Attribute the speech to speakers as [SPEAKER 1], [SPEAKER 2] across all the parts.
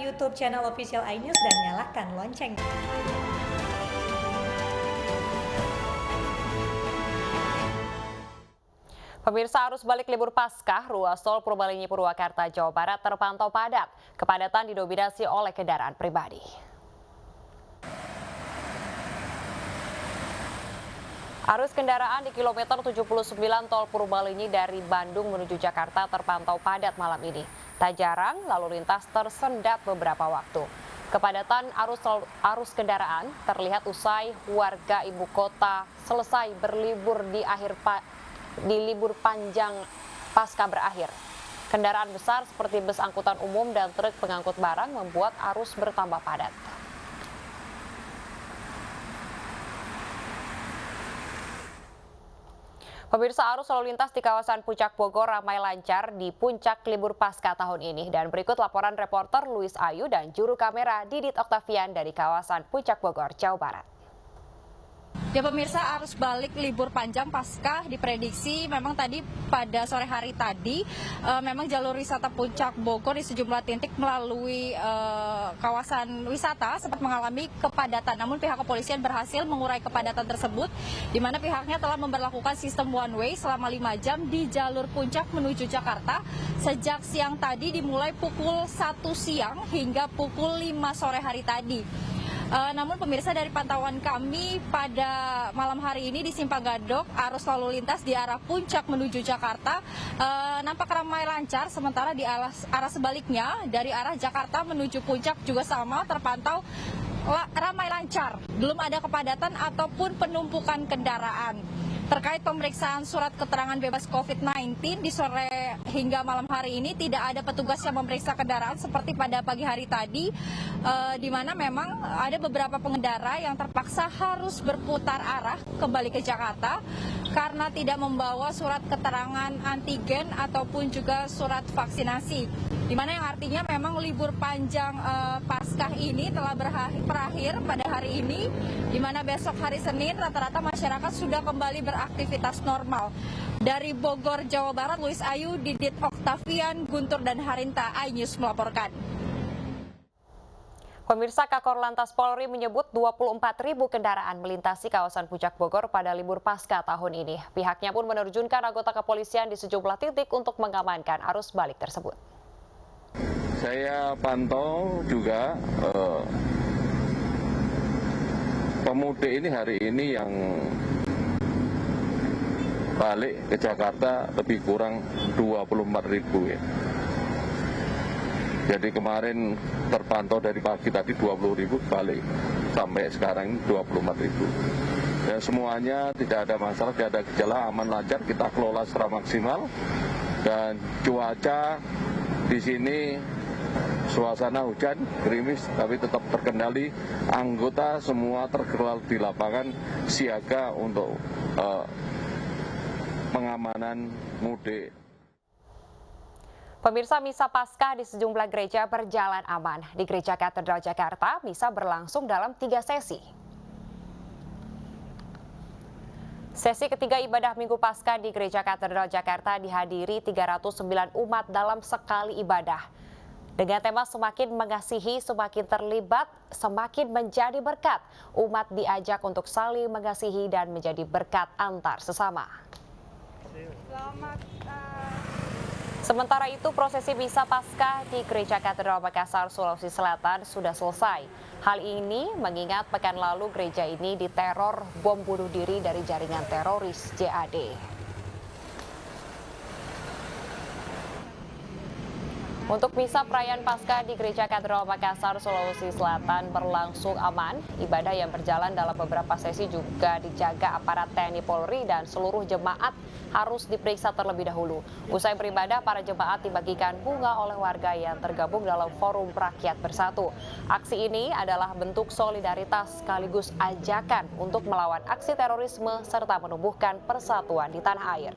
[SPEAKER 1] YouTube channel official iNews dan nyalakan lonceng.
[SPEAKER 2] Pemirsa, arus balik libur Paskah, ruas tol Purbalenyi Purwakarta, Jawa Barat terpantau padat. Kepadatan didominasi oleh kendaraan pribadi. Arus kendaraan di kilometer 79 tol Purbalenyi dari Bandung menuju Jakarta terpantau padat malam ini. Tak jarang lalu lintas tersendat beberapa waktu. Kepadatan arus kendaraan terlihat usai warga ibu kota selesai berlibur di libur panjang pasca berakhir. Kendaraan besar seperti bus angkutan umum dan truk pengangkut barang membuat arus bertambah padat. Pemirsa, arus lalu lintas di kawasan Puncak Bogor ramai lancar di puncak libur pasca tahun ini. Dan berikut laporan reporter Luis Ayu dan juru kamera Didit Oktavian dari kawasan Puncak Bogor, Jawa Barat.
[SPEAKER 3] Ya pemirsa, arus balik libur panjang Paskah diprediksi memang tadi pada sore hari tadi memang jalur wisata Puncak Bogor di sejumlah titik melalui kawasan wisata sempat mengalami kepadatan. Namun pihak kepolisian berhasil mengurai kepadatan tersebut, di mana pihaknya telah memberlakukan sistem one way selama 5 jam di jalur puncak menuju Jakarta sejak siang tadi dimulai pukul 1 siang hingga pukul 5 sore hari tadi. Namun pemirsa, dari pantauan kami pada malam hari ini di Simpang Gadok, arus lalu lintas di arah puncak menuju Jakarta nampak ramai lancar, sementara di arah sebaliknya dari arah Jakarta menuju puncak juga sama terpantau ramai lancar. Belum ada kepadatan ataupun penumpukan kendaraan. Terkait pemeriksaan surat keterangan bebas COVID-19 di sore hingga malam hari ini tidak ada petugas yang memeriksa kendaraan seperti pada pagi hari tadi, di mana memang ada beberapa pengendara yang terpaksa harus berputar arah kembali ke Jakarta karena tidak membawa surat keterangan antigen ataupun juga surat vaksinasi. Di mana yang artinya memang libur panjang Paskah ini telah berakhir pada hari ini, di mana besok hari Senin rata-rata masyarakat sudah kembali beraktivitas normal. Dari Bogor, Jawa Barat, Luis Ayu, Didit Oktavian, Guntur dan Harinta, iNews melaporkan.
[SPEAKER 2] Pemirsa, Kakor Lantas Polri menyebut 24.000 kendaraan melintasi kawasan Puncak Bogor pada libur Paskah tahun ini. Pihaknya pun menerjunkan anggota kepolisian di sejumlah titik untuk mengamankan arus balik tersebut.
[SPEAKER 4] Saya pantau juga pemudik ini hari ini yang balik ke Jakarta lebih kurang 24.000 ya. Jadi kemarin terpantau dari pagi tadi 20.000 balik, sampai sekarang 24.000. Ya, semuanya tidak ada masalah, tidak ada gejala, aman lancar, kita kelola secara maksimal. Dan cuaca di sini suasana hujan, gerimis, tapi tetap terkendali. Anggota semua tergelar di lapangan siaga untuk pengamanan mudik.
[SPEAKER 2] Pemirsa, misa Paskah di sejumlah gereja berjalan aman. Di Gereja Katedral Jakarta, misa berlangsung dalam 3 sesi. Sesi ketiga ibadah Minggu Paskah di Gereja Katedral Jakarta dihadiri 309 umat dalam sekali ibadah. Dengan tema semakin mengasihi, semakin terlibat, semakin menjadi berkat. Umat diajak untuk saling mengasihi dan menjadi berkat antar sesama. Sementara itu, prosesi misa Paskah di Gereja Katedral Makassar, Sulawesi Selatan sudah selesai. Hal ini mengingat pekan lalu gereja ini diteror bom bunuh diri dari jaringan teroris JAD. Untuk misa perayaan Paskah di Gereja Katedral Makassar, Sulawesi Selatan berlangsung aman. Ibadah yang berjalan dalam beberapa sesi juga dijaga aparat TNI Polri dan seluruh jemaat harus diperiksa terlebih dahulu. Usai beribadah, para jemaat dibagikan bunga oleh warga yang tergabung dalam Forum Rakyat Bersatu. Aksi ini adalah bentuk solidaritas sekaligus ajakan untuk melawan aksi terorisme serta menumbuhkan persatuan di tanah air.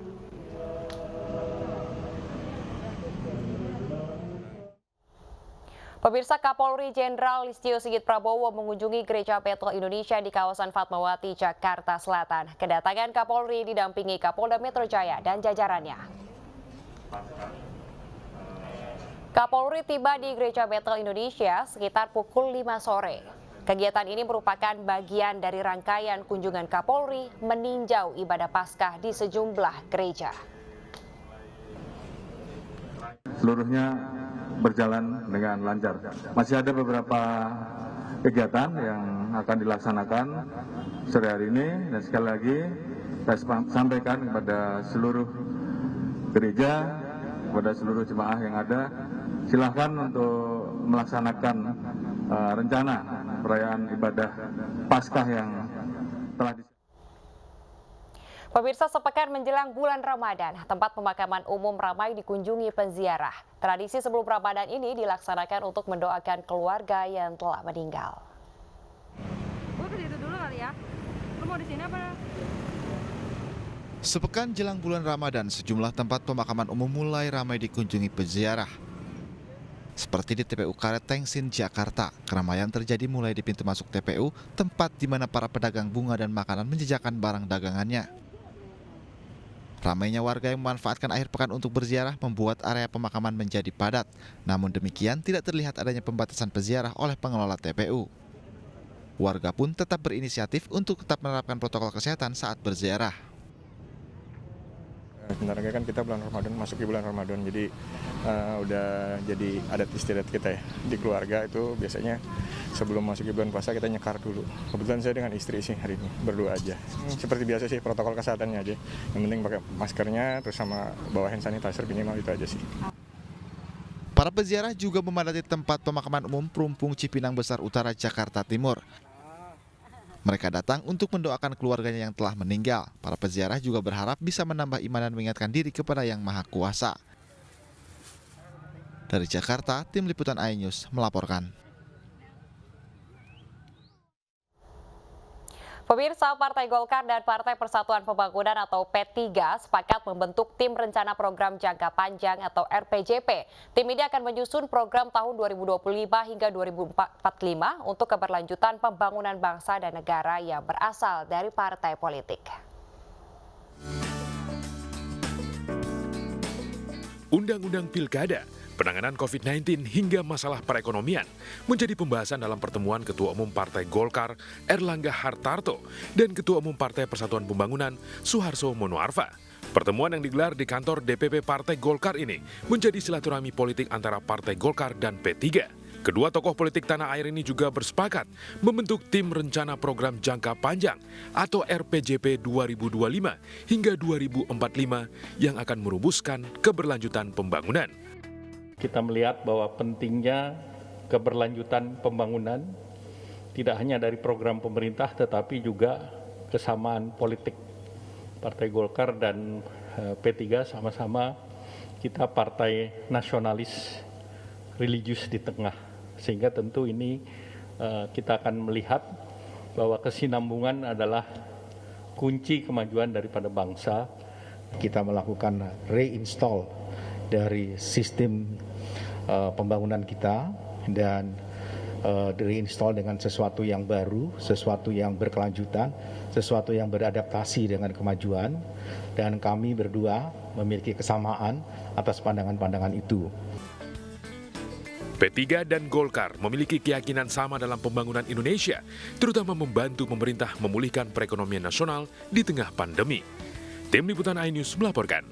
[SPEAKER 2] Pemirsa, Kapolri Jenderal Listio Sigit Prabowo mengunjungi Gereja Betel Indonesia di kawasan Fatmawati, Jakarta Selatan. Kedatangan Kapolri didampingi Kapolda Metro Jaya dan jajarannya. Kapolri tiba di Gereja Bethel Indonesia sekitar pukul 5 sore. Kegiatan ini merupakan bagian dari rangkaian kunjungan Kapolri meninjau ibadah Paskah di sejumlah gereja.
[SPEAKER 5] Seluruhnya berjalan dengan lancar. Masih ada beberapa kegiatan yang akan dilaksanakan sore hari ini, dan sekali lagi saya sampaikan kepada seluruh gereja, kepada seluruh jemaah yang ada, silahkan untuk melaksanakan rencana perayaan ibadah Paskah yang telah disiapkan.
[SPEAKER 2] Pemirsa, sepekan menjelang bulan Ramadan, tempat pemakaman umum ramai dikunjungi penziarah. Tradisi sebelum Ramadan ini dilaksanakan untuk mendoakan keluarga yang telah meninggal.
[SPEAKER 3] Gue ke situ dulu kali ya. Lu mau di sini apa?
[SPEAKER 6] Sepekan jelang bulan Ramadan, sejumlah tempat pemakaman umum mulai ramai dikunjungi peziarah. Seperti di TPU Karet Tengsin, Jakarta, keramaian terjadi mulai di pintu masuk TPU, tempat di mana para pedagang bunga dan makanan menjajakan barang dagangannya. Ramainya warga yang memanfaatkan akhir pekan untuk berziarah membuat area pemakaman menjadi padat. Namun demikian, tidak terlihat adanya pembatasan peziarah oleh pengelola TPU. Warga pun tetap berinisiatif untuk tetap menerapkan protokol kesehatan saat berziarah.
[SPEAKER 7] Sebentar lagi kan kita bulan Ramadan, masuk ke bulan Ramadan, jadi udah jadi adat istiadat kita ya. Di keluarga itu biasanya sebelum masuk ke bulan puasa kita nyekar dulu. Kebetulan saya dengan istri sih hari ini, berdua aja. Seperti biasa sih, protokol kesehatannya aja. Yang penting pakai maskernya, terus sama bawa hand sanitizer minimal, itu aja sih.
[SPEAKER 6] Para peziarah juga memadati tempat pemakaman umum Perumpung Cipinang Besar Utara, Jakarta Timur. Mereka datang untuk mendoakan keluarganya yang telah meninggal. Para peziarah juga berharap bisa menambah iman dan mengingatkan diri kepada Yang Maha Kuasa. Dari Jakarta, Tim Liputan iNews melaporkan.
[SPEAKER 2] Pemirsa, Partai Golkar dan Partai Persatuan Pembangunan atau P3 sepakat membentuk Tim Rencana Program Jangka Panjang atau RPJP. Tim ini akan menyusun program tahun 2025 hingga 2045 untuk keberlanjutan pembangunan bangsa dan negara yang berasal dari partai politik.
[SPEAKER 8] Undang-undang Pilkada, penanganan COVID-19 hingga masalah perekonomian menjadi pembahasan dalam pertemuan Ketua Umum Partai Golkar Erlangga Hartarto dan Ketua Umum Partai Persatuan Pembangunan Suharso Monoarfa. Pertemuan yang digelar di kantor DPP Partai Golkar ini menjadi silaturahmi politik antara Partai Golkar dan P3. Kedua tokoh politik tanah air ini juga bersepakat membentuk Tim Rencana Program Jangka Panjang atau RPJP 2025 hingga 2045 yang akan merumuskan keberlanjutan pembangunan.
[SPEAKER 9] Kita melihat bahwa pentingnya keberlanjutan pembangunan tidak hanya dari program pemerintah tetapi juga kesamaan politik. Partai Golkar dan P3 sama-sama kita partai nasionalis religius di tengah. Sehingga tentu ini kita akan melihat bahwa kesinambungan adalah kunci kemajuan daripada bangsa.
[SPEAKER 10] Kita melakukan reinstall dari sistem pembangunan kita dan reinstall dengan sesuatu yang baru, sesuatu yang berkelanjutan, sesuatu yang beradaptasi dengan kemajuan, dan kami berdua memiliki kesamaan atas pandangan-pandangan itu.
[SPEAKER 8] P3 dan Golkar memiliki keyakinan sama dalam pembangunan Indonesia, terutama membantu pemerintah memulihkan perekonomian nasional di tengah pandemi. Tim Liputan iNews melaporkan.